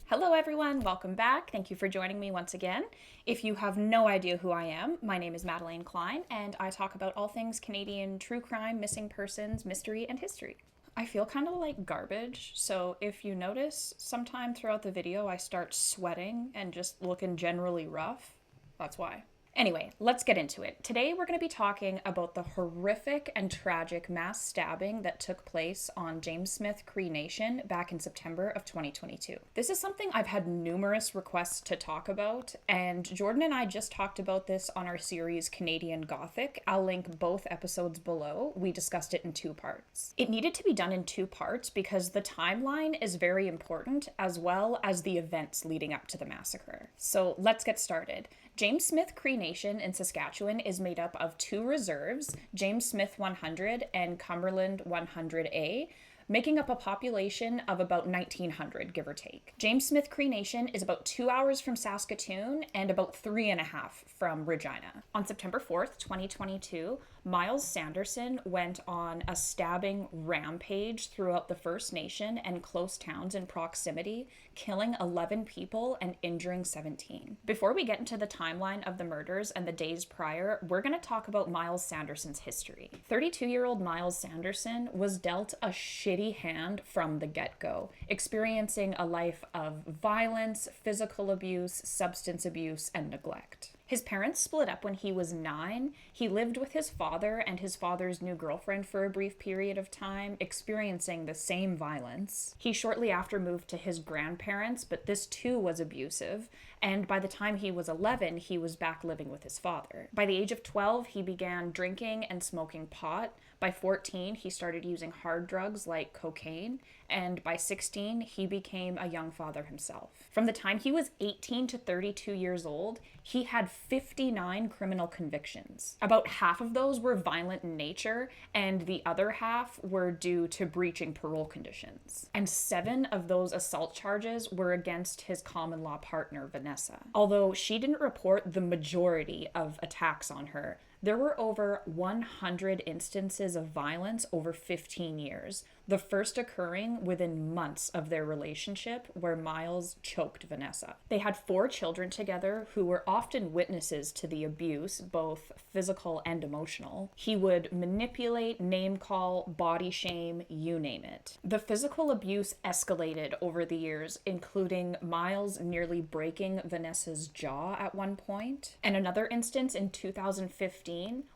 Hello everyone, welcome back. Thank you for joining me once again. If you have no idea who I am, my name is Madeleine Klein, and I talk about all things Canadian true crime, missing persons, mystery, and history. I feel kind of like garbage, so if you notice, sometime throughout the video I start sweating and just looking generally rough, that's why. Anyway, let's get into it. Today we're going to be talking about the horrific and tragic mass stabbing that took place on James Smith Cree Nation back in September of 2022. This is something I've had numerous requests to talk about, and Jordan and I just talked about this on our series Canadian Gothic. I'll link both episodes below. We discussed it in 2 parts. It needed to be done in 2 parts because the timeline is very important, as well as the events leading up to the massacre. So let's get started. James Smith Cree Nation in Saskatchewan is made up of 2 reserves, James Smith 100 and Cumberland 100A, making up a population of about 1,900, give or take. James Smith Cree Nation is about 2 hours from Saskatoon and about 3.5 from Regina. On September 4th, 2022, Myles Sanderson went on a stabbing rampage throughout the First Nation and close towns in proximity, killing 11 people and injuring 17. Before we get into the timeline of the murders and the days prior, we're going to talk about Myles Sanderson's history. 32-year-old Myles Sanderson was dealt a shitty hand from the get-go, experiencing a life of violence, physical abuse, substance abuse, and neglect. His parents split up when he was 9. He lived with his father and his father's new girlfriend for a brief period of time, experiencing the same violence. He shortly after moved to his grandparents, but this too was abusive, and by the time he was 11, he was back living with his father. By the age of 12, he began drinking and smoking pot. By 14, he started using hard drugs like cocaine, and by 16, he became a young father himself. From the time he was 18 to 32 years old, he had 59 criminal convictions. About half of those were violent in nature, and the other half were due to breaching parole conditions. And 7 of those assault charges were against his common law partner, Vanessa. Although she didn't report the majority of attacks on her, there were over 100 instances of violence over 15 years, the first occurring within months of their relationship, where Myles choked Vanessa. They had 4 children together who were often witnesses to the abuse, both physical and emotional. He would manipulate, name call, body shame, you name it. The physical abuse escalated over the years, including Myles nearly breaking Vanessa's jaw at one point, and another instance in 2015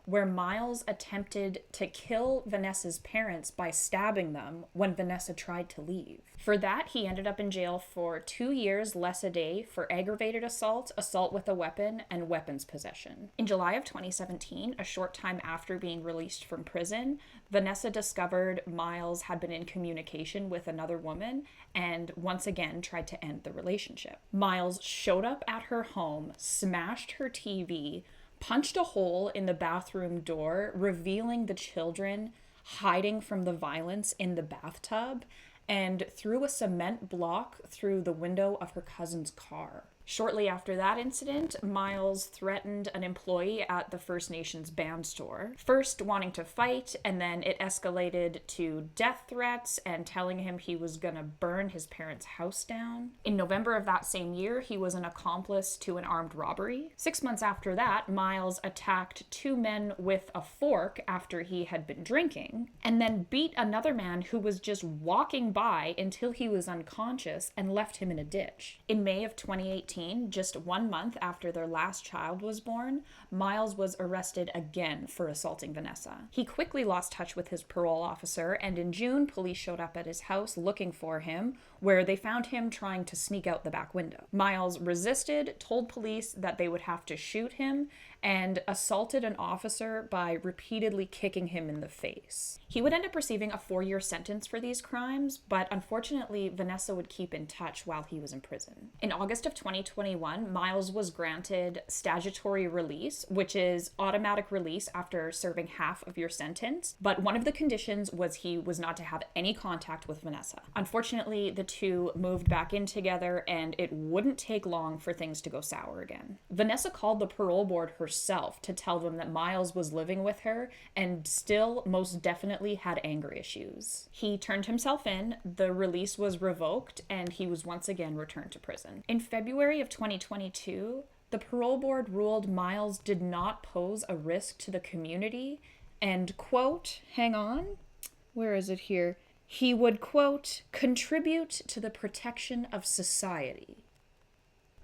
where Myles attempted to kill Vanessa's parents by stabbing them when Vanessa tried to leave. For that, he ended up in jail for 2 years less a day for aggravated assault, assault with a weapon, and weapons possession. In July of 2017, a short time after being released from prison, Vanessa discovered Myles had been in communication with another woman and once again tried to end the relationship. Myles showed up at her home, smashed her TV, punched a hole in the bathroom door, revealing the children hiding from the violence in the bathtub, and threw a cement block through the window of her cousin's car. Shortly after that incident, Myles threatened an employee at the First Nations band store, first wanting to fight, and then it escalated to death threats and telling him he was gonna burn his parents' house down. In November of that same year, he was an accomplice to an armed robbery. 6 months after that, Myles attacked 2 men with a fork after he had been drinking, and then beat another man who was just walking by until he was unconscious and left him in a ditch. In May of 2018, just 1 month after their last child was born, Myles was arrested again for assaulting Vanessa. He quickly lost touch with his parole officer, and in June, police showed up at his house looking for him, where they found him trying to sneak out the back window. Myles resisted, told police that they would have to shoot him, and assaulted an officer by repeatedly kicking him in the face. He would end up receiving a 4-year sentence for these crimes, but unfortunately, Vanessa would keep in touch while he was in prison. In August of 2021, Myles was granted statutory release, which is automatic release after serving half of your sentence, but one of the conditions was he was not to have any contact with Vanessa. Unfortunately, the 2 moved back in together, and it wouldn't take long for things to go sour again. Vanessa called the parole board herself herself to tell them that Myles was living with her and still most definitely had anger issues. He turned himself in, the release was revoked, and he was once again returned to prison. In February of 2022, the parole board ruled Myles did not pose a risk to the community and, quote, hang on, where is it here? He would, quote, contribute to the protection of society.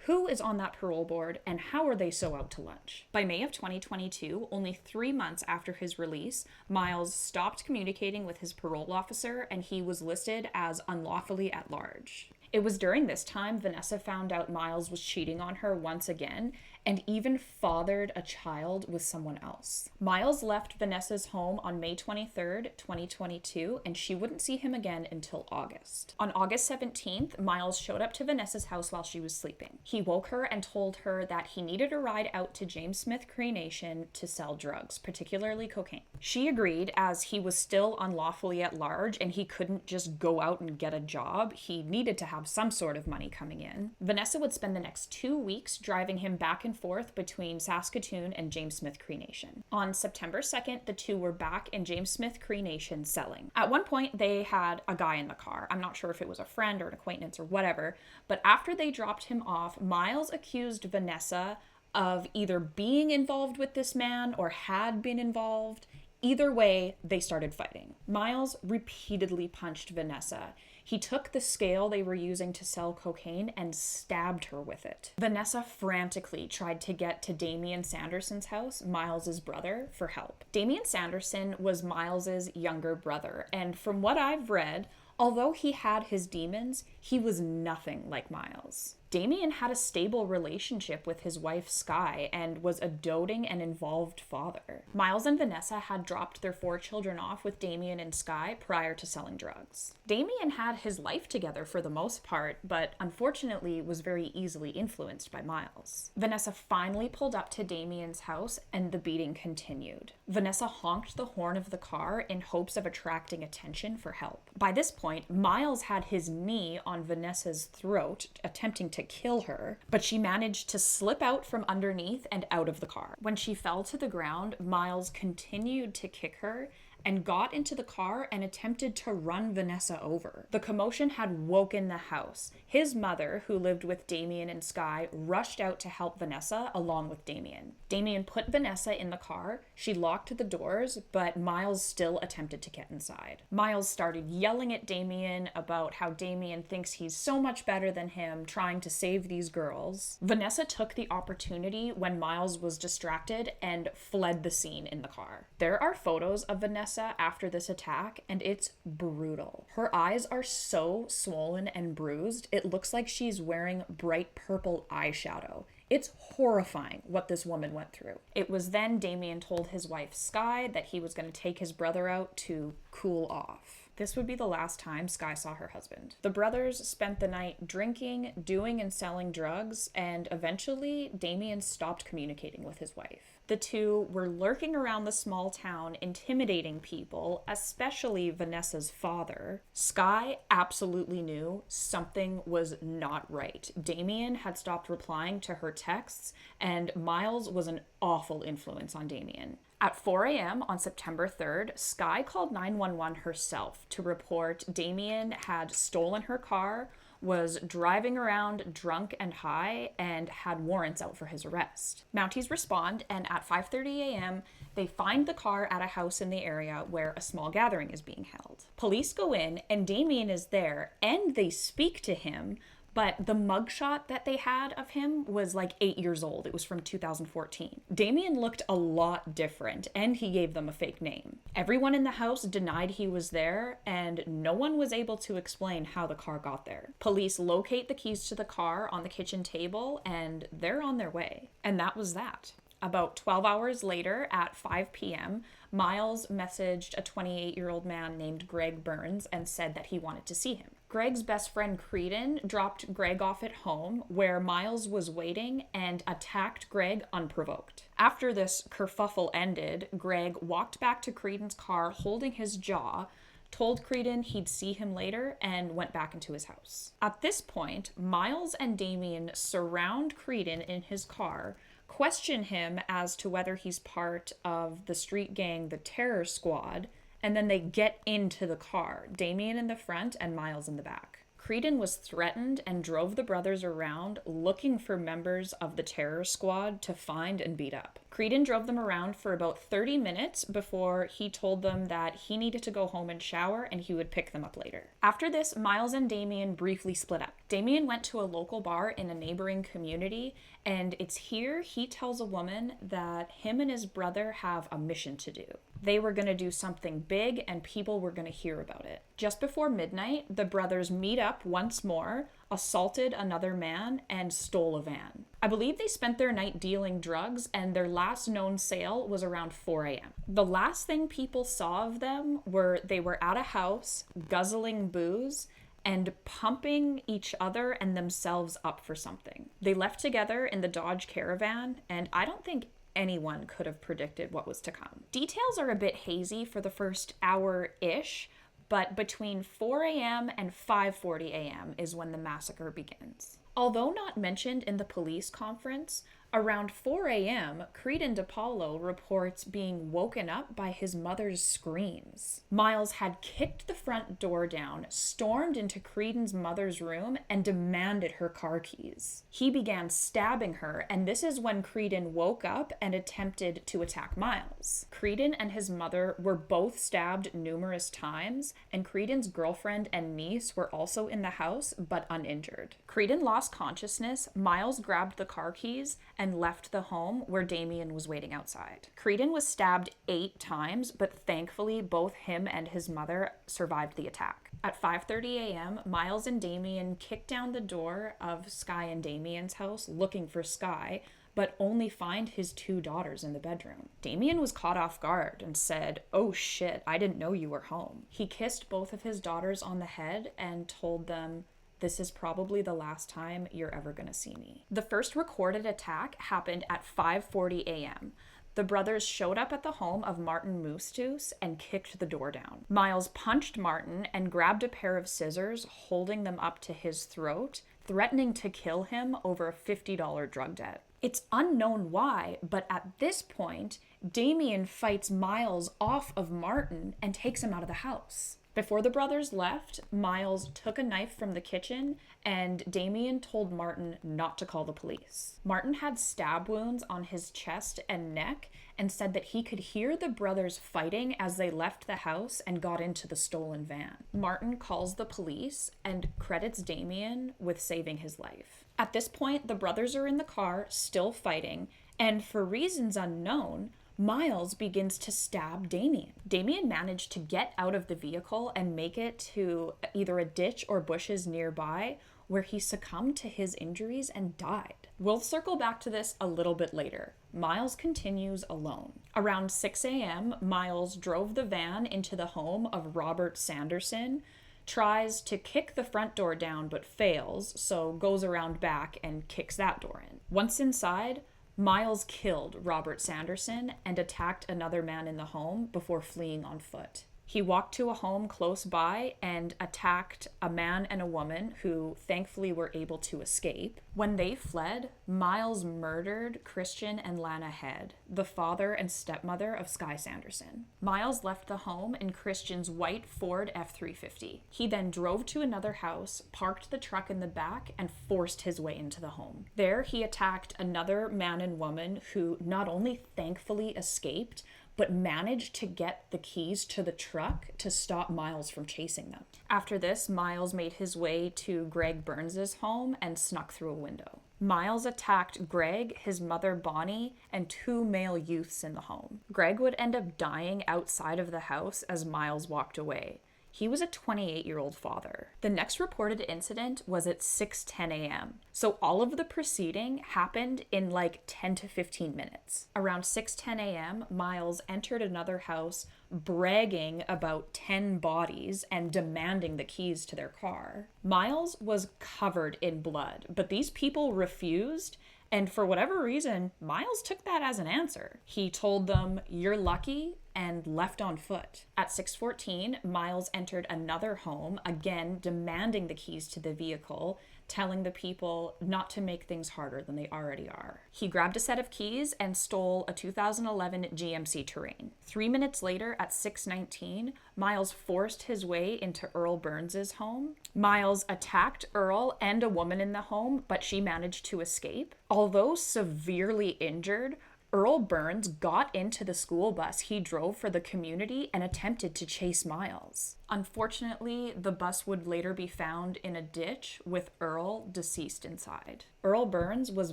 Who is on that parole board, and how are they so out to lunch? By May of 2022, only 3 months after his release, Myles stopped communicating with his parole officer, and he was listed as unlawfully at large. It was during this time Vanessa found out Myles was cheating on her once again and even fathered a child with someone else. Myles left Vanessa's home on May 23rd, 2022, and she wouldn't see him again until August. On August 17th, Myles showed up to Vanessa's house while she was sleeping. He woke her and told her that he needed a ride out to James Smith Cree Nation to sell drugs, particularly cocaine. She agreed, as he was still unlawfully at large and he couldn't just go out and get a job. He needed to have some sort of money coming in. Vanessa would spend the next 2 weeks driving him back and forth between Saskatoon and James Smith Cree Nation. On September 2nd, the two were back in James Smith Cree Nation selling. At one point, they had a guy in the car. I'm not sure if it was a friend or an acquaintance or whatever, but after they dropped him off, Myles accused Vanessa of either being involved with this man or had been involved. Either way, they started fighting. Myles repeatedly punched Vanessa. He took the scale they were using to sell cocaine and stabbed her with it. Vanessa frantically tried to get to James Sanderson's house, Myles's brother, for help. James Sanderson was Myles's younger brother, and from what I've read, although he had his demons, he was nothing like Myles. Damien had a stable relationship with his wife Skye and was a doting and involved father. Myles and Vanessa had dropped their 4 children off with Damien and Skye prior to selling drugs. Damien had his life together for the most part, but unfortunately was very easily influenced by Myles. Vanessa finally pulled up to Damien's house and the beating continued. Vanessa honked the horn of the car in hopes of attracting attention for help. By this point, Myles had his knee on Vanessa's throat, attempting to kill her, but she managed to slip out from underneath and out of the car. When she fell to the ground, Myles continued to kick her and got into the car and attempted to run Vanessa over. The commotion had woken the house. His mother, who lived with Damien and Skye, rushed out to help Vanessa along with Damien. Damien put Vanessa in the car. She locked the doors, but Myles still attempted to get inside. Myles started yelling at Damien about how Damien thinks he's so much better than him, trying to save these girls. Vanessa took the opportunity when Myles was distracted and fled the scene in the car. There are photos of Vanessa after this attack, and it's brutal. Her eyes are so swollen and bruised, it looks like she's wearing bright purple eyeshadow. It's horrifying what this woman went through. It was then Damien told his wife Skye that he was going to take his brother out to cool off. This would be the last time Skye saw her husband. The brothers spent the night drinking, doing and selling drugs, and eventually Damien stopped communicating with his wife. The two were lurking around the small town, intimidating people, especially Vanessa's father. Skye absolutely knew something was not right. Damien had stopped replying to her texts, and Myles was an awful influence on Damien. At 4 a.m. on September 3rd, Skye called 911 herself to report Damien had stolen her car, was driving around drunk and high, and had warrants out for his arrest. Mounties respond, and at 5:30 a.m., they find the car at a house in the area where a small gathering is being held. Police go in, and Damien is there, and they speak to him, but the mugshot that they had of him was like 8 years old. It was from 2014. Damien looked a lot different, and he gave them a fake name. Everyone in the house denied he was there, and no one was able to explain how the car got there. Police locate the keys to the car on the kitchen table, and they're on their way. And that was that. About 12 hours later, at 5 p.m., Myles messaged a 28-year-old man named Greg Burns and said that he wanted to see him. Greg's best friend Creedon dropped Greg off at home, where Myles was waiting, and attacked Greg unprovoked. After this kerfuffle ended, Greg walked back to Creedon's car holding his jaw, told Creedon he'd see him later, and went back into his house. At this point, Myles and Damien surround Creedon in his car, question him as to whether he's part of the street gang, the Terror Squad, and then they get into the car, Damien in the front and Myles in the back. Creedon was threatened and drove the brothers around looking for members of the Terror Squad to find and beat up. Creedon drove them around for about 30 minutes before he told them that he needed to go home and shower and he would pick them up later. After this, Myles and Damien briefly split up. Damien went to a local bar in a neighboring community, and it's here he tells a woman that him and his brother have a mission to do. They were going to do something big and people were going to hear about it. Just before midnight, the brothers meet up once more, assaulted another man, and stole a van. I believe they spent their night dealing drugs, and their last known sale was around 4 a.m. The last thing people saw of them were they were at a house, guzzling booze, and pumping each other and themselves up for something. They left together in the Dodge Caravan, and I don't think anyone could have predicted what was to come. Details are a bit hazy for the first hour-ish, but between 4 a.m. and 5:40 a.m. is when the massacre begins. Although not mentioned in the police conference, around 4 a.m., Creedon DePaulo reports being woken up by his mother's screams. Myles had kicked the front door down, stormed into Creedon's mother's room, and demanded her car keys. He began stabbing her, and this is when Creedon woke up and attempted to attack Myles. Creedon and his mother were both stabbed numerous times, and Creedon's girlfriend and niece were also in the house, but uninjured. Creedon lost consciousness, Myles grabbed the car keys, and left the home where Damien was waiting outside. Creedon was stabbed 8 times, but thankfully both him and his mother survived the attack. At 5:30 a.m., Myles and Damien kicked down the door of Skye and Damien's house looking for Skye, but only find his 2 daughters in the bedroom. Damien was caught off guard and said, "Oh shit, I didn't know you were home." He kissed both of his daughters on the head and told them, "This is probably the last time you're ever gonna see me." The first recorded attack happened at 5:40 a.m. The brothers showed up at the home of Martin Moosetoos and kicked the door down. Myles punched Martin and grabbed a pair of scissors, holding them up to his throat, threatening to kill him over a $50 drug debt. It's unknown why, but at this point, Damien fights Myles off of Martin and takes him out of the house. Before the brothers left, Myles took a knife from the kitchen and Damien told Martin not to call the police. Martin had stab wounds on his chest and neck and said that he could hear the brothers fighting as they left the house and got into the stolen van. Martin calls the police and credits Damien with saving his life. At this point, the brothers are in the car, still fighting, and for reasons unknown, Myles begins to stab Damien. Damien managed to get out of the vehicle and make it to either a ditch or bushes nearby, where he succumbed to his injuries and died. We'll circle back to this a little bit later. Myles continues alone. Around 6 a.m., Myles drove the van into the home of Robert Sanderson, tries to kick the front door down but fails, so goes around back and kicks that door in. Once inside, Myles killed Robert Sanderson and attacked another man in the home before fleeing on foot. He walked to a home close by and attacked a man and a woman who thankfully were able to escape. When they fled, Myles murdered Christian and Lana Head, the father and stepmother of Skye Sanderson. Myles left the home in Christian's white Ford F-350. He then drove to another house, parked the truck in the back, and forced his way into the home. There, he attacked another man and woman who not only thankfully escaped, but managed to get the keys to the truck to stop Myles from chasing them. After this, Myles made his way to Greg Burns's home and snuck through a window. Myles attacked Greg, his mother Bonnie, and 2 male youths in the home. Greg would end up dying outside of the house as Myles walked away. He was a 28-year-old father. The next reported incident was at 6:10 a.m. So all of the proceeding happened in like 10 to 15 minutes. Around 6:10 a.m., Myles entered another house bragging about 10 bodies and demanding the keys to their car. Myles was covered in blood, but these people refused, and for whatever reason, Myles took that as an answer. He told them, "You're lucky," and left on foot. At 6:14, Myles entered another home, again demanding the keys to the vehicle. telling the people not to make things harder than they already are. He grabbed a set of keys and stole a 2011 GMC Terrain. 3 minutes later, at 6:19, Myles forced his way into Earl Burns's home. Myles attacked Earl and a woman in the home, but she managed to escape. Although severely injured, Earl Burns got into the school bus he drove for the community and attempted to chase Myles. Unfortunately, the bus would later be found in a ditch with Earl deceased inside. Earl Burns was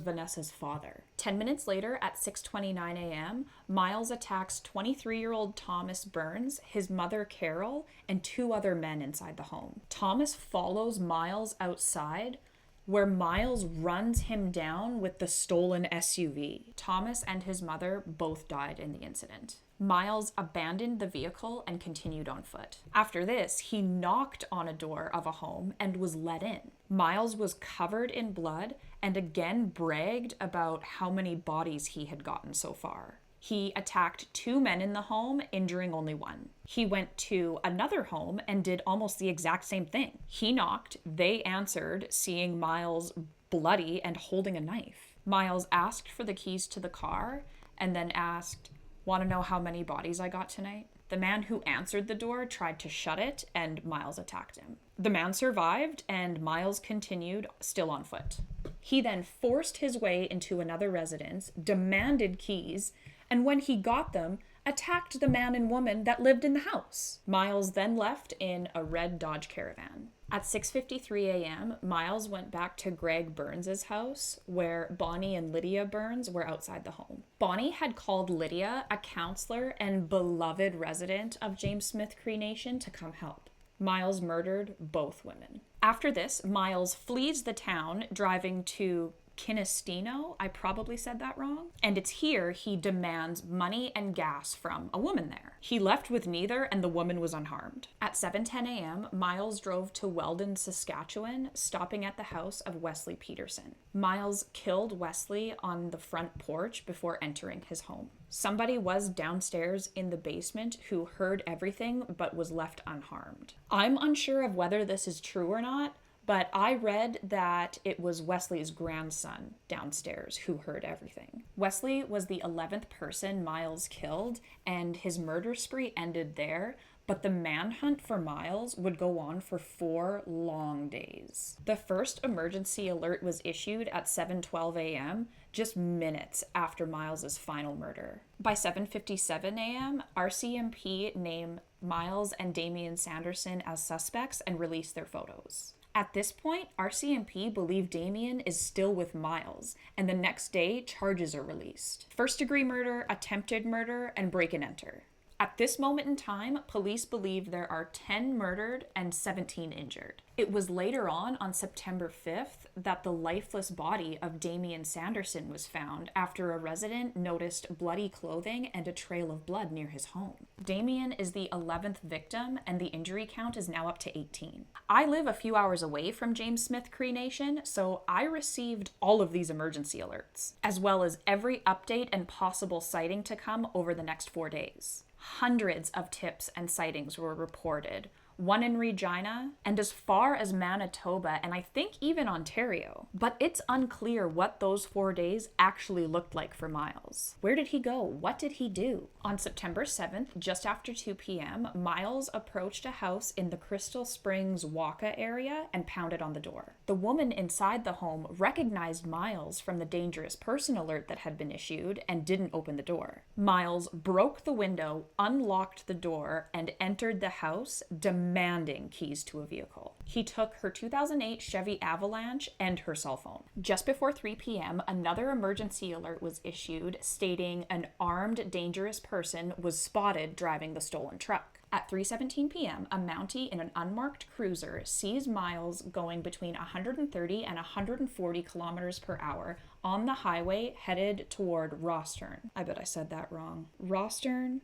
Vanessa's father. 10 minutes later, at 6:29 a.m., Myles attacks 23-year-old Thomas Burns, his mother Carol, and 2 other men inside the home. Thomas follows Myles outside, where Myles runs him down with the stolen SUV. Thomas and his mother both died in the incident. Myles abandoned the vehicle and continued on foot. After this, he knocked on a door of a home and was let in. Myles was covered in blood and again bragged about how many bodies he had gotten so far. He attacked 2 men in the home, injuring only 1. He went to another home and did almost the exact same thing. He knocked, they answered, seeing Myles bloody and holding a knife. Myles asked for the keys to the car and then asked, "Want to know how many bodies I got tonight?" The man who answered the door tried to shut it and Myles attacked him. The man survived and Myles continued, still on foot. He then forced his way into another residence, demanded keys, and when he got them, attacked the man and woman that lived in the house. Myles then left in a red Dodge Caravan. At 6:53 a.m., Myles went back to Greg Burns's house, where Bonnie and Lydia Burns were outside the home. Bonnie had called Lydia, a counselor and beloved resident of James Smith Cree Nation, to come help. Myles murdered both women. After this, Myles flees the town, driving to Kinestino, I probably said that wrong, and it's here he demands money and gas from a woman there. He left with neither and the woman was unharmed. At 7:10 a.m., Myles drove to Weldon, Saskatchewan, stopping at the house of Wesley Peterson. Myles killed Wesley on the front porch before entering his home. Somebody was downstairs in the basement who heard everything but was left unharmed. I'm unsure of whether this is true or not, but I read that it was Wesley's grandson downstairs who heard everything. Wesley was the 11th person Myles killed, and his murder spree ended there, but the manhunt for Myles would go on for 4 long days. The first emergency alert was issued at 7:12 a.m., just minutes after Myles's final murder. By 7:57 a.m., RCMP named Myles and James Sanderson as suspects and released their photos. At this point, RCMP believe Damien is still with Myles, and the next day, charges are released. First-degree murder, attempted murder, and break-and-enter. At this moment in time, police believe there are 10 murdered and 17 injured. It was later on September 5th, that the lifeless body of Damien Sanderson was found after a resident noticed bloody clothing and a trail of blood near his home. Damien is the 11th victim, and the injury count is now up to 18. I live a few hours away from James Smith Cree Nation, so I received all of these emergency alerts, as well as every update and possible sighting to come over the next 4 days. Hundreds of tips and sightings were reported, one in Regina, and as far as Manitoba, and I think even Ontario. But it's unclear what those 4 days actually looked like for Myles. Where did he go? What did he do? On September 7th, just after 2 p.m., Myles approached a house in the Crystal Springs, Waka area and pounded on the door. The woman inside the home recognized Myles from the dangerous person alert that had been issued and didn't open the door. Myles broke the window, unlocked the door, and entered the house, demanding keys to a vehicle. He took her 2008 Chevy Avalanche and her cell phone. Just before 3 p.m., another emergency alert was issued stating an armed, dangerous person was spotted driving the stolen truck. At 3:17 p.m., a Mountie in an unmarked cruiser sees Myles going between 130 and 140 kilometers per hour on the highway headed toward Rostern. I bet I said that wrong. Rostern?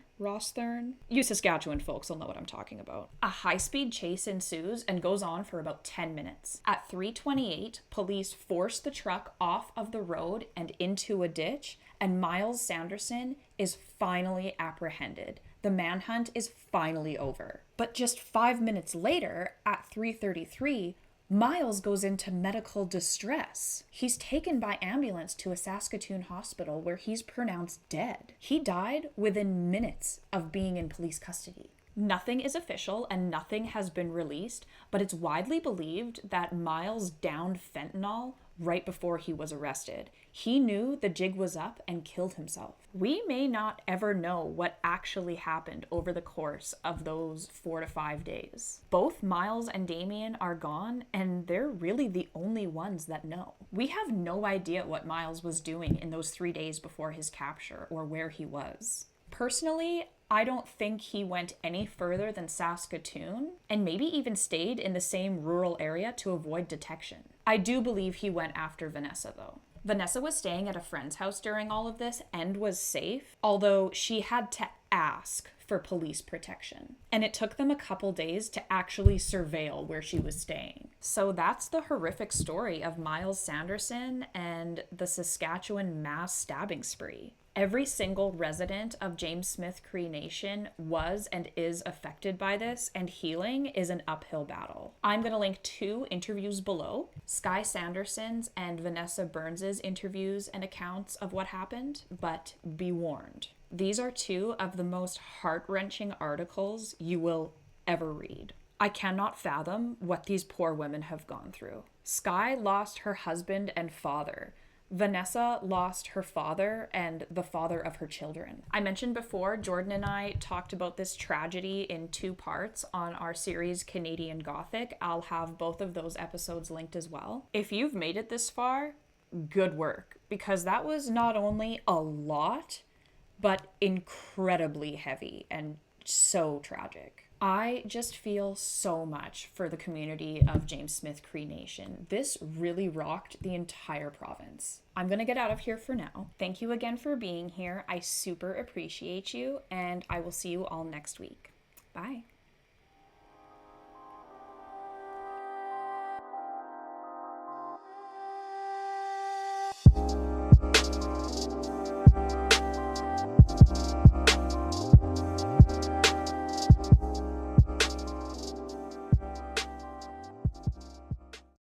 You Saskatchewan folks will know what I'm talking about. A high-speed chase ensues and goes on for about 10 minutes. At 3:28, police force the truck off of the road and into a ditch, and Myles Sanderson is finally apprehended. The manhunt is finally over. But just 5 minutes later, at 3:33, Myles goes into medical distress. He's taken by ambulance to a Saskatoon hospital where he's pronounced dead. He died within minutes of being in police custody. Nothing is official and nothing has been released, but it's widely believed that Myles downed fentanyl right before he was arrested. He knew the jig was up and killed himself. We may not ever know what actually happened over the course of those 4 to 5 days. Both Myles and Damien are gone, and they're really the only ones that know. We have no idea what Myles was doing in those 3 days before his capture or where he was. Personally, I don't think he went any further than Saskatoon, and maybe even stayed in the same rural area to avoid detection. I do believe he went after Vanessa, though. Vanessa was staying at a friend's house during all of this and was safe, although she had to ask for police protection. And it took them a couple days to actually surveil where she was staying. So that's the horrific story of Myles Sanderson and the Saskatchewan mass stabbing spree. Every single resident of James Smith Cree Nation was and is affected by this, and healing is an uphill battle. I'm going to link 2 interviews below, Skye Sanderson's and Vanessa Burns's interviews and accounts of what happened, but be warned. These are 2 of the most heart-wrenching articles you will ever read. I cannot fathom what these poor women have gone through. Skye lost her husband and father. Vanessa lost her father and the father of her children. I mentioned before, Jordan and I talked about this tragedy in 2 parts on our series Canadian Gothic. I'll have both of those episodes linked as well. If you've made it this far, good work, because that was not only a lot, but incredibly heavy and so tragic. I just feel so much for the community of James Smith Cree Nation. This really rocked the entire province. I'm going to get out of here for now. Thank you again for being here. I super appreciate you, and I will see you all next week. Bye.